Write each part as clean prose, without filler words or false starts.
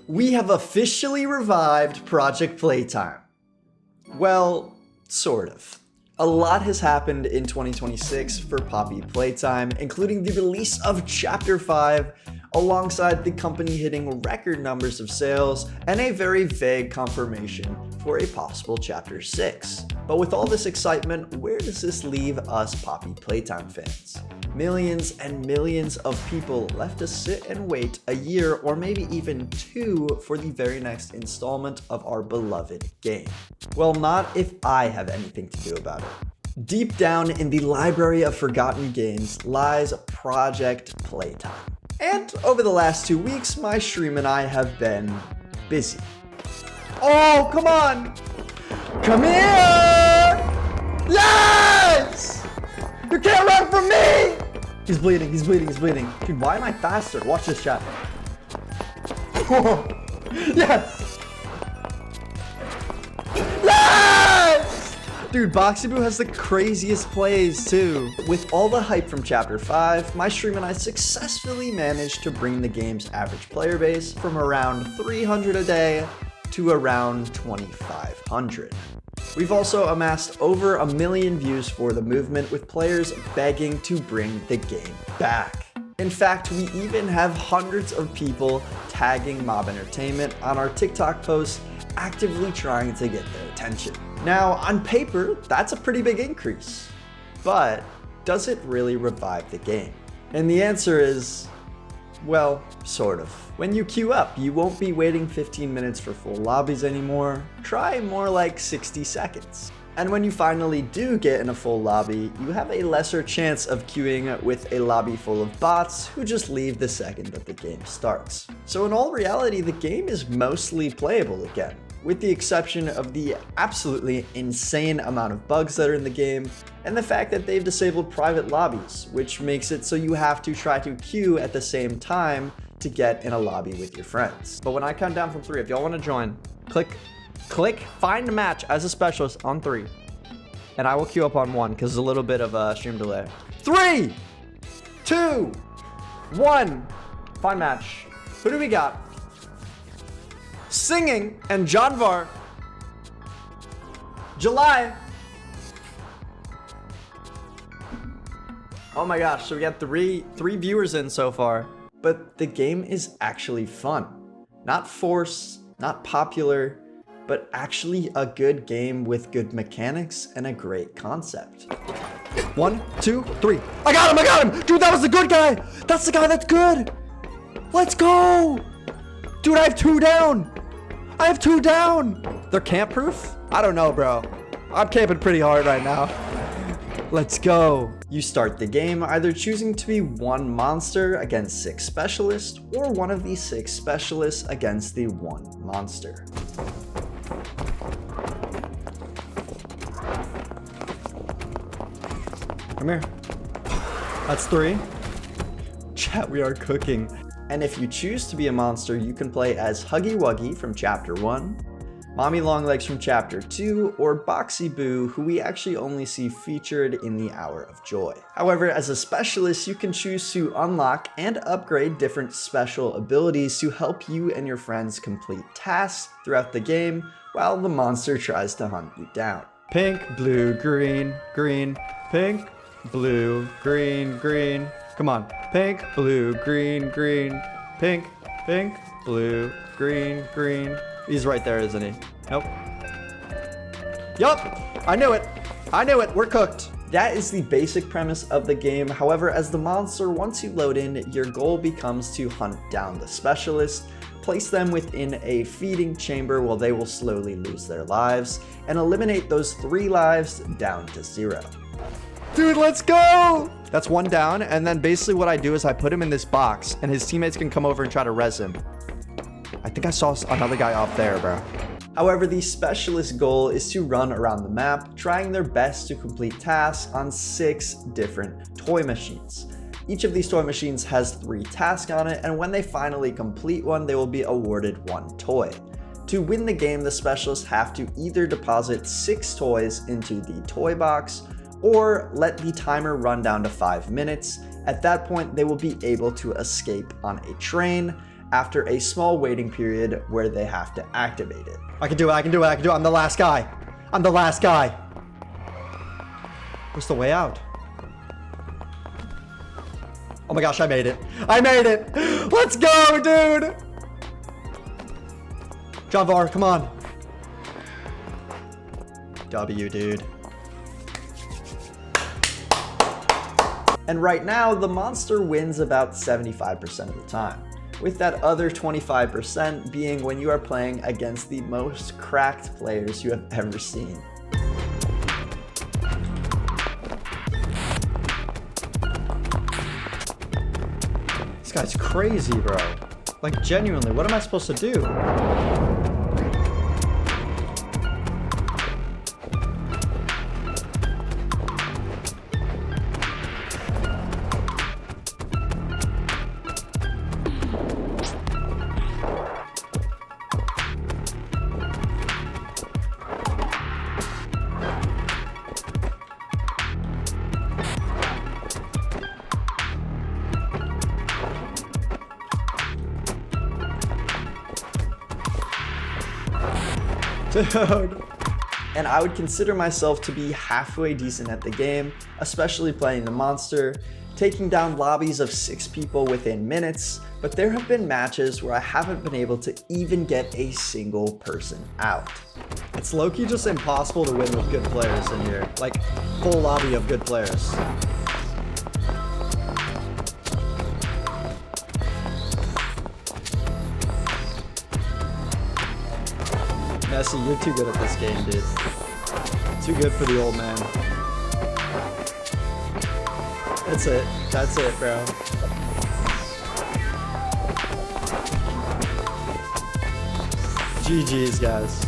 We have officially revived Project Playtime. Well, sort of. A lot has happened in 2026 for Poppy Playtime, including the release of Chapter 5, alongside the company hitting record numbers of sales and a very vague confirmation for a possible Chapter 6. But with all this excitement, where does this leave us Poppy Playtime fans? Millions and millions of people left to sit and wait a year or maybe even 2 for the very next installment of our beloved game. Well, not if I have anything to do about it. Deep down in the library of forgotten games lies Project Playtime. And over the last 2 weeks, my stream and I have been busy. Oh, come on! Come here! Yes! You can't run from me! He's bleeding, he's bleeding, he's bleeding. Dude, why am I faster? Watch this chat. Yes! Yes! Dude, Boxy has the craziest plays too. With all the hype from Chapter 5, my stream and I successfully managed to bring the game's average player base from around 300 a day to around 2,500. We've also amassed over 1 million views for the movement, with players begging to bring the game back. In fact, we even have hundreds of people tagging Mob Entertainment on our TikTok posts, actively trying to get their attention. Now, on paper, that's a pretty big increase, but does it really revive the game? And the answer is, well, sort of. When you queue up, you won't be waiting 15 minutes for full lobbies anymore. Try more like 60 seconds. And when you finally do get in a full lobby, you have a lesser chance of queuing with a lobby full of bots who just leave the second that the game starts. So in all reality, the game is mostly playable again, with the exception of the absolutely insane amount of bugs that are in the game and the fact that they've disabled private lobbies, which makes it so you have to try to queue at the same time to get in a lobby with your friends. But when I count down from 3, if y'all want to join, click find a match as a specialist on 3, and I will queue up on 1 because there's a little bit of a stream delay. 3, 2, 1, find match. Who do we got? Singing and Janvar. July. Oh my gosh, so we got three viewers in so far. But the game is actually fun. Not forced, not popular, but actually a good game with good mechanics and a great concept. 1, 2, 3. I got him! Dude, that was the good guy! That's the guy that's good! Let's go! Dude, I have 2 down! They're camp proof? I don't know, bro. I'm camping pretty hard right now. Let's go. You start the game either choosing to be 1 monster against 6 specialists, or one of the 6 specialists against the 1 monster. Come here. That's 3. Chat, we are cooking. And if you choose to be a monster, you can play as Huggy Wuggy from Chapter 1, Mommy Longlegs from Chapter 2, or Boxy Boo, who we actually only see featured in the Hour of Joy. However, as a specialist, you can choose to unlock and upgrade different special abilities to help you and your friends complete tasks throughout the game while the monster tries to hunt you down. Pink, blue, green, green, pink, blue, green, green. Come on. Pink, blue, green, green, pink, pink, blue, green, green. He's right there, isn't he? Nope. Yup! I knew it! We're cooked! That is the basic premise of the game. However, as the monster, once you load in, your goal becomes to hunt down the specialist, place them within a feeding chamber while they will slowly lose their lives, and eliminate those 3 lives down to 0. Dude, let's go! That's 1 down, and then basically what I do is I put him in this box, and his teammates can come over and try to res him. I think I saw another guy up there, bro. However, the specialist goal is to run around the map, trying their best to complete tasks on 6 different toy machines. Each of these toy machines has 3 tasks on it, and when they finally complete one, they will be awarded 1 toy. To win the game, the specialists have to either deposit 6 toys into the toy box, or let the timer run down to 5 minutes. At that point, they will be able to escape on a train, after a small waiting period where they have to activate it. I can do it, I can do it, I can do it. I'm the last guy. I'm the last guy. What's the way out? Oh my gosh, I made it. I made it. Let's go, dude. John Var, come on. W, dude. And right now, the monster wins about 75% of the time, with that other 25% being when you are playing against the most cracked players you have ever seen. This guy's crazy, bro. Like, genuinely, what am I supposed to do? Dude. And I would consider myself to be halfway decent at the game, especially playing the monster, taking down lobbies of 6 people within minutes, but there have been matches where I haven't been able to even get a single person out. It's low-key just impossible to win with good players in here, like full lobby of good players. Messi, you're too good at this game, dude. Too good for the old man. That's it. That's it, bro. GG's, guys.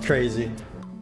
Crazy.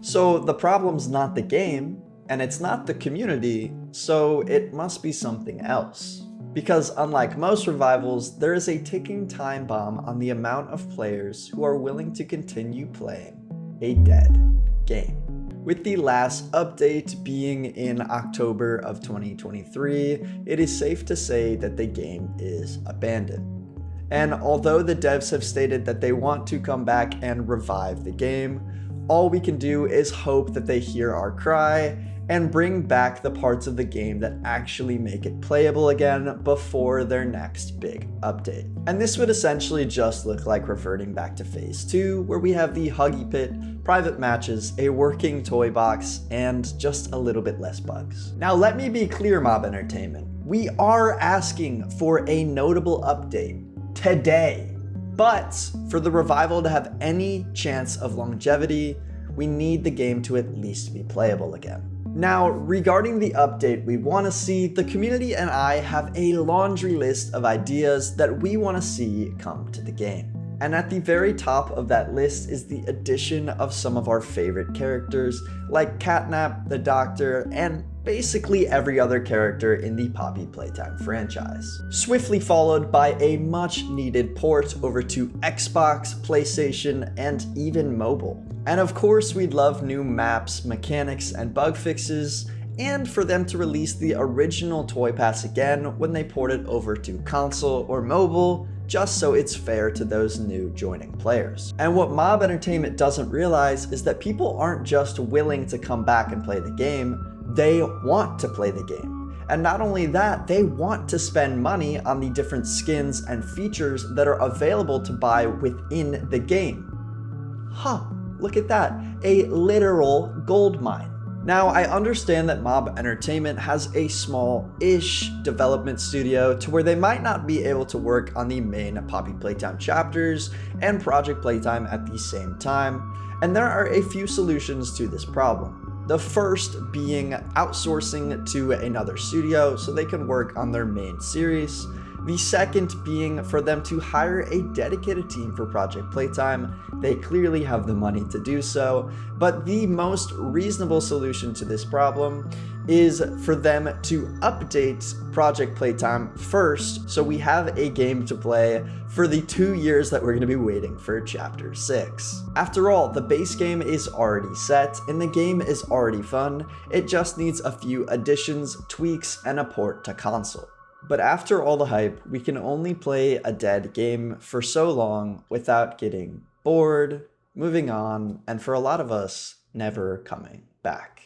So the problem's not the game, and it's not the community, so it must be something else. Because unlike most revivals, there is a ticking time bomb on the amount of players who are willing to continue playing a dead game. With the last update being in October of 2023, it is safe to say that the game is abandoned. And although the devs have stated that they want to come back and revive the game, all we can do is hope that they hear our cry and bring back the parts of the game that actually make it playable again before their next big update. And this would essentially just look like reverting back to phase 2, where we have the Huggy Pit, private matches, a working toy box, and just a little bit less bugs. Now let me be clear, Mob Entertainment. We are asking for a notable update today, but for the revival to have any chance of longevity, we need the game to at least be playable again. Now, regarding the update we want to see, the community and I have a laundry list of ideas that we want to see come to the game. And at the very top of that list is the addition of some of our favorite characters, like Catnap, the Doctor, and basically every other character in the Poppy Playtime franchise. Swiftly followed by a much needed port over to Xbox, PlayStation, and even mobile. And of course, we'd love new maps, mechanics, and bug fixes, and for them to release the original Toy Pass again when they port it over to console or mobile, just so it's fair to those new joining players. And what Mob Entertainment doesn't realize is that people aren't just willing to come back and play the game, they want to play the game. And not only that, they want to spend money on the different skins and features that are available to buy within the game. Huh. Look at that, a literal gold mine. Now, I understand that Mob Entertainment has a small-ish development studio to where they might not be able to work on the main Poppy Playtime chapters and Project Playtime at the same time, and there are a few solutions to this problem. The first being outsourcing to another studio so they can work on their main series. The second being for them to hire a dedicated team for Project Playtime. They clearly have the money to do so, but the most reasonable solution to this problem is for them to update Project Playtime first so we have a game to play for the 2 years that we're going to be waiting for Chapter 6. After all, the base game is already set and the game is already fun, it just needs a few additions, tweaks, and a port to console. But after all the hype, we can only play a dead game for so long without getting bored, moving on, and for a lot of us, never coming back.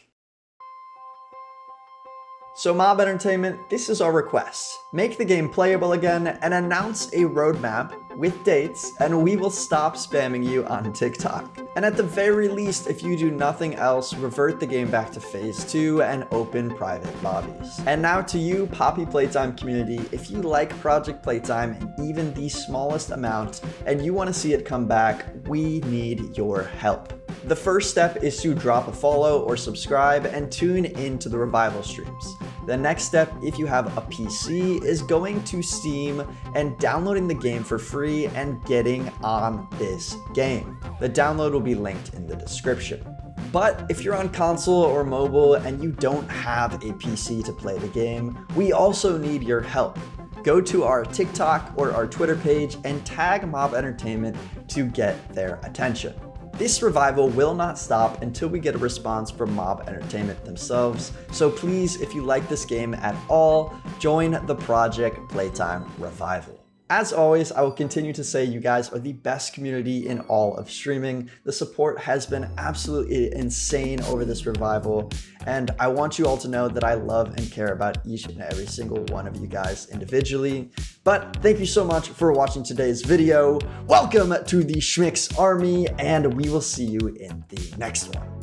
So Mob Entertainment, this is our request. Make the game playable again and announce a roadmap with dates, and we will stop spamming you on TikTok. And at the very least, if you do nothing else, revert the game back to phase 2 and open private lobbies. And now to you, Poppy Playtime community, if you like Project Playtime in even the smallest amount and you want to see it come back, we need your help. The first step is to drop a follow or subscribe and tune into the revival streams. The next step, if you have a PC, is going to Steam and downloading the game for free and getting on this game. The download will be linked in the description. But if you're on console or mobile and you don't have a PC to play the game, we also need your help. Go to our TikTok or our Twitter page and tag Mob Entertainment to get their attention. This revival will not stop until we get a response from Mob Entertainment themselves, so please, if you like this game at all, join the Project Playtime revival. As always, I will continue to say you guys are the best community in all of streaming. The support has been absolutely insane over this revival, and I want you all to know that I love and care about each and every single one of you guys individually. But thank you so much for watching today's video. Welcome to the Schmiks army, and we will see you in the next one.